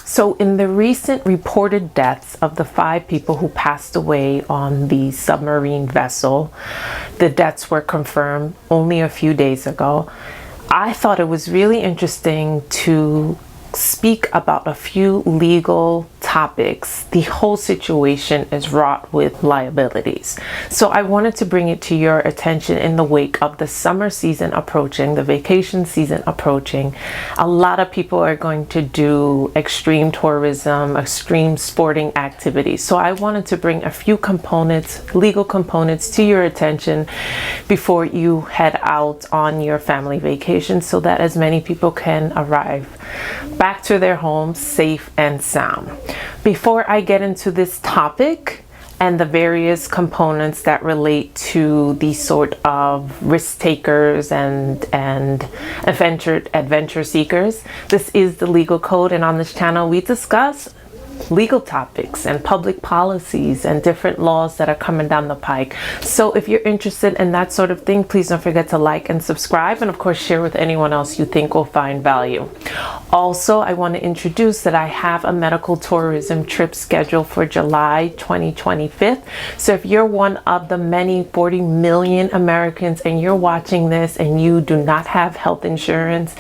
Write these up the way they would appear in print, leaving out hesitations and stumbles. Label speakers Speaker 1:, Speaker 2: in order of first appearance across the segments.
Speaker 1: So in the recent reported deaths of the 5 people who passed away on the submarine vessel, the deaths were confirmed only a few days ago. I thought it was really interesting to speak about a few legal topics. The whole situation is wrought with liabilities. So I wanted to bring it to your attention in the wake of the summer season approaching, the vacation season approaching. A lot of people are going to do extreme tourism, extreme sporting activities. So I wanted to bring a few components, legal components, to your attention before you head out on your family vacation, so that as many people can arrive back to their homes safe and sound. Before I get into this topic and the various components that relate to the sort of risk takers and adventure seekers, this is the legal code, and on this channel we discuss legal topics and public policies and different laws that are coming down the pike. So if you're interested in that sort of thing, please don't forget to like and subscribe, and of course share with anyone else you think will find value. Also, I want to introduce that I have a medical tourism trip scheduled for July 2025. So if you're one of the many 40 million Americans and you're watching this and you do not have health insurance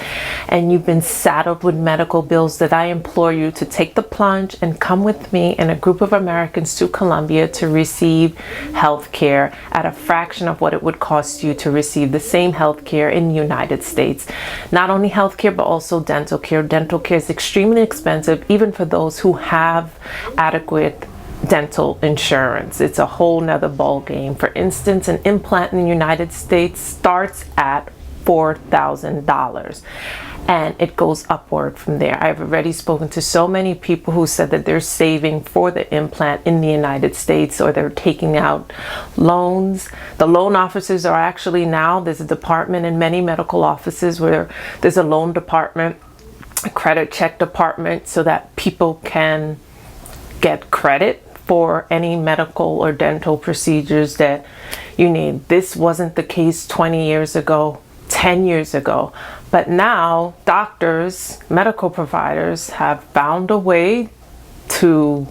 Speaker 1: and you've been saddled with medical bills, that I implore you to take the plunge and come with me and a group of Americans to Colombia to receive health care at a fraction of what it would cost you to receive the same health care in the United States. Not only health care, but also dental care. Dental care is extremely expensive, even for those who have adequate dental insurance. It's a whole nother ball game. For instance, an implant in the United States starts at $4,000 and it goes upward from there. I've already spoken to so many people who said that they're saving for the implant in the United States, or they're taking out loans. The loan officers are actually now, there's a department in many medical offices where there's a loan department, a credit check department, so that people can get credit for any medical or dental procedures that you need. This wasn't the case 20 years ago, 10 years ago, but now doctors, medical providers have found a way to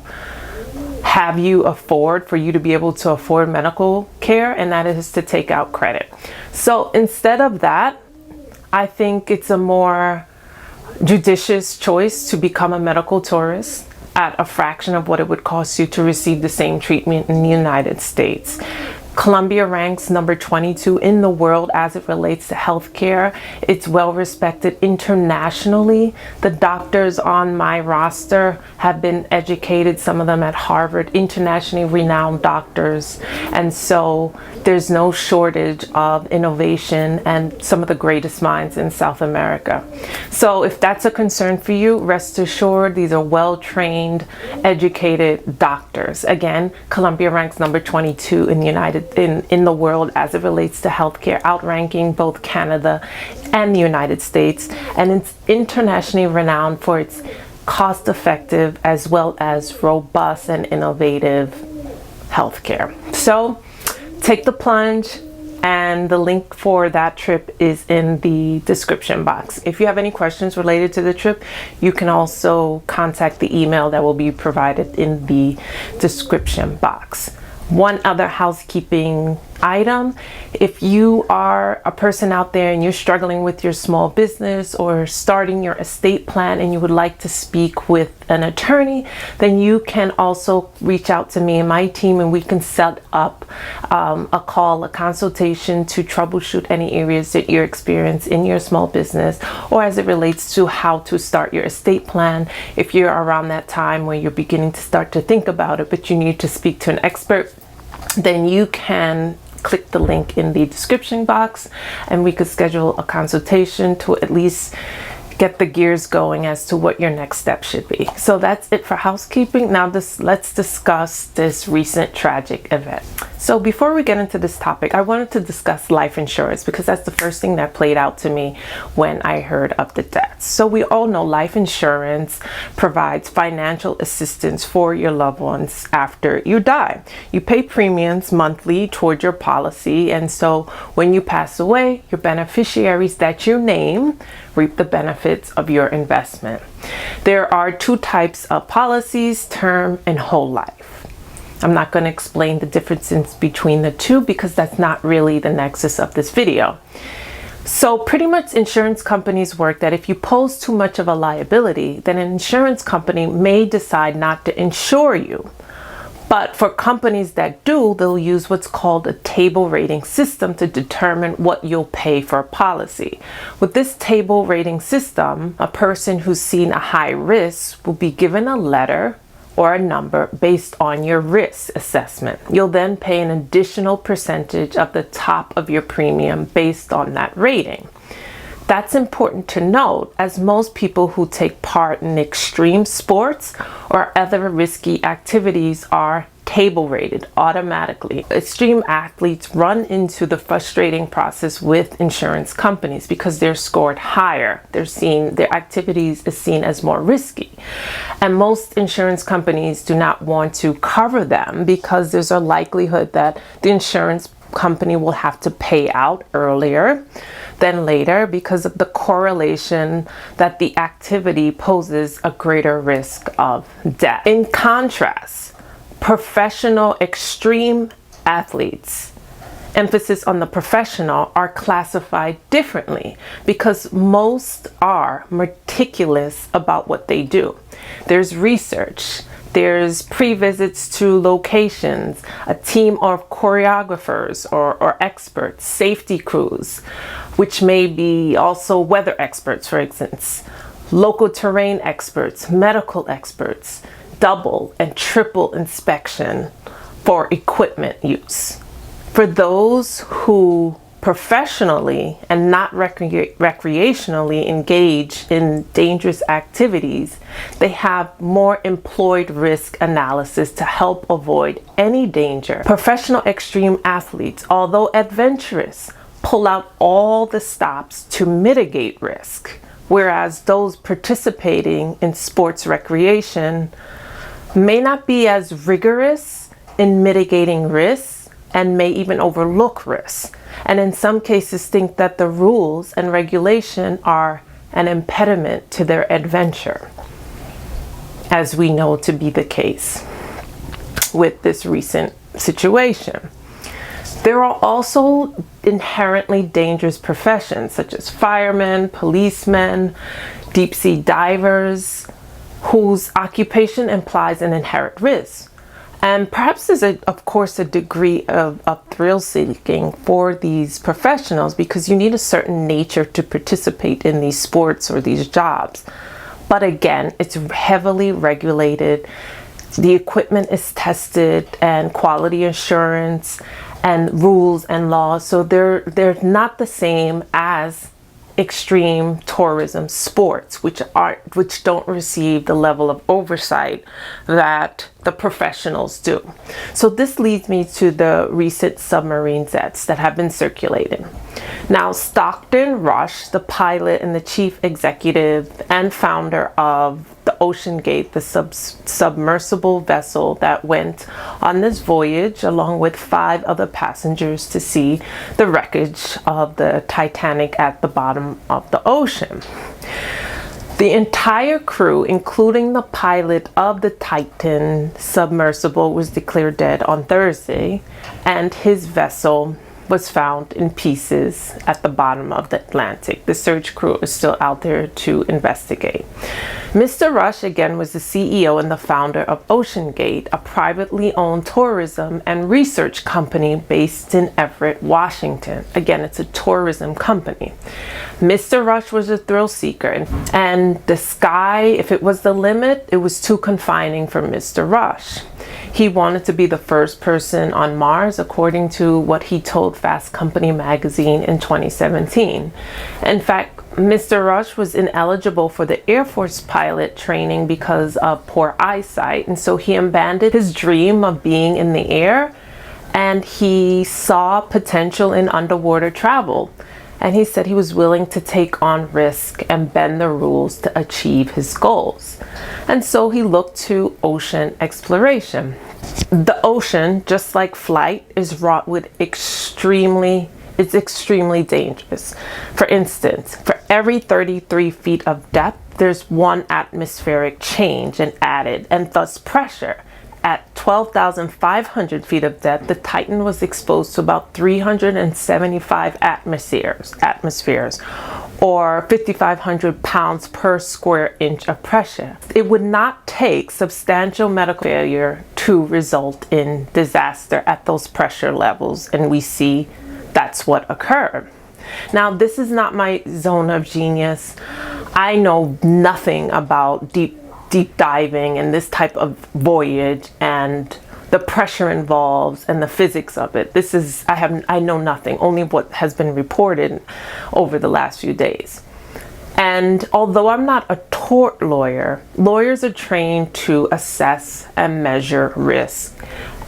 Speaker 1: have you for you to be able to afford medical care, and that is to take out credit. So instead of that, I think it's a more judicious choice to become a medical tourist at a fraction of what it would cost you to receive the same treatment in the United States. Colombia ranks number 22 in the world as it relates to healthcare. It's well respected internationally. The doctors on my roster have been educated, some of them at Harvard, internationally renowned doctors. And so there's no shortage of innovation and some of the greatest minds in South America. So if that's a concern for you, rest assured these are well-trained, educated doctors. Again, Colombia ranks number 22 in the world as it relates to healthcare, outranking both Canada and the United States, and it's internationally renowned for its cost-effective as well as robust and innovative healthcare. So take the plunge, and the link for that trip is in the description box. If you have any questions related to the trip, you can also contact the email that will be provided in the description box. One other housekeeping item: if you are a person out there and you're struggling with your small business or starting your estate plan and you would like to speak with an attorney, then you can also reach out to me and my team, and we can set up a call, a consultation to troubleshoot any areas that you're experiencing in your small business, or as it relates to how to start your estate plan. If you're around that time where you're beginning to start to think about it, but you need to speak to an expert, then you can click the link in the description box and we could schedule a consultation to at least get the gears going as to what your next step should be. So that's it for housekeeping. Now let's discuss this recent tragic event. So before we get into this topic, I wanted to discuss life insurance because that's the first thing that played out to me when I heard of the deaths. So we all know life insurance provides financial assistance for your loved ones after you die. You pay premiums monthly toward your policy, and so when you pass away, your beneficiaries that you name reap the benefits of your investment. There are two types of policies, term and whole life. I'm not going to explain the differences between the two because that's not really the nexus of this video. So pretty much insurance companies work that if you pose too much of a liability, then an insurance company may decide not to insure you. But for companies that do, they'll use what's called a table rating system to determine what you'll pay for a policy. With this table rating system, a person who's seen a high risk will be given a letter or a number based on your risk assessment. You'll then pay an additional percentage of the top of your premium based on that rating. That's important to note, as most people who take part in extreme sports or other risky activities are table rated automatically. Extreme athletes run into the frustrating process with insurance companies because they're scored higher. Their activities is seen as more risky. And most insurance companies do not want to cover them because there's a likelihood that the insurance company will have to pay out earlier than later because of the correlation that the activity poses a greater risk of death. In contrast, professional extreme athletes, emphasis on the professional, are classified differently because most are meticulous about what they do. There's research, there's pre-visits to locations, a team of choreographers or experts, safety crews, which may be also weather experts, for instance, local terrain experts, medical experts, double and triple inspection for equipment use. For those who professionally and not recreationally engage in dangerous activities, they have more employed risk analysis to help avoid any danger. Professional extreme athletes, although adventurous, pull out all the stops to mitigate risk, whereas those participating in sports recreation may not be as rigorous in mitigating risks and may even overlook risks, and in some cases think that the rules and regulation are an impediment to their adventure, as we know to be the case with this recent situation. There are also inherently dangerous professions such as firemen, policemen, deep sea divers, whose occupation implies an inherent risk. And perhaps there's, of course, a degree of thrill seeking for these professionals because you need a certain nature to participate in these sports or these jobs. But again, it's heavily regulated. The equipment is tested and quality assurance and rules and laws. So they're not the same as extreme tourism sports, which don't receive the level of oversight that the professionals do. So this leads me to the recent submarine sets that have been circulating. Now, Stockton Rush, the pilot and the chief executive and founder of the OceanGate, the submersible vessel that went on this voyage along with 5 other passengers to see the wreckage of the Titanic at the bottom of the ocean. The entire crew, including the pilot of the Titan submersible, was declared dead on Thursday, and his vessel was found in pieces at the bottom of the Atlantic. The search crew is still out there to investigate. Mr. Rush, again, was the CEO and the founder of OceanGate, a privately owned tourism and research company based in Everett, Washington. Again, it's a tourism company. Mr. Rush was a thrill seeker, and the sky, if it was the limit, it was too confining for Mr. Rush. He wanted to be the first person on Mars, according to what he told Fast Company magazine in 2017. In fact, Mr. Rush was ineligible for the Air Force pilot training because of poor eyesight, and so he abandoned his dream of being in the air, and he saw potential in underwater travel. And he said he was willing to take on risk and bend the rules to achieve his goals. And so he looked to ocean exploration. The ocean, just like flight, is wrought with extremely is extremely dangerous. For instance, for every 33 feet of depth, there's 1 atmospheric change and added, and thus pressure. At 12,500 feet of depth, the Titan was exposed to about 375 atmospheres, or 5,500 pounds per square inch of pressure. It would not take substantial medical failure to result in disaster at those pressure levels, and we see that's what occurred. Now, this is not my zone of genius. I know nothing about deep diving and this type of voyage and the pressure involved and the physics of it. I know nothing, only what has been reported over the last few days. And although I'm not a tort lawyer, lawyers are trained to assess and measure risk.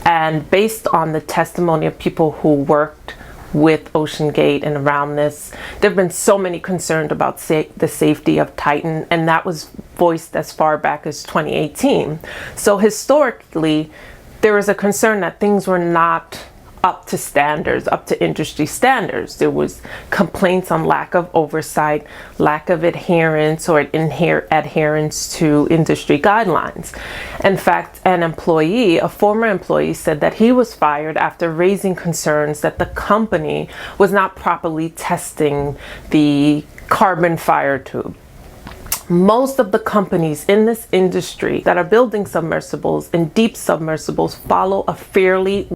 Speaker 1: And based on the testimony of people who worked with OceanGate and around this, there have been so many concerns about the safety of Titan, and that was voiced as far back as 2018. So historically, there was a concern that things were not up to standards, up to industry standards. There was complaints on lack of oversight, lack of adherence or adherence to industry guidelines. In fact, a former employee said that he was fired after raising concerns that the company was not properly testing the carbon fire tube. Most of the companies in this industry that are building submersibles and deep submersibles follow a fairly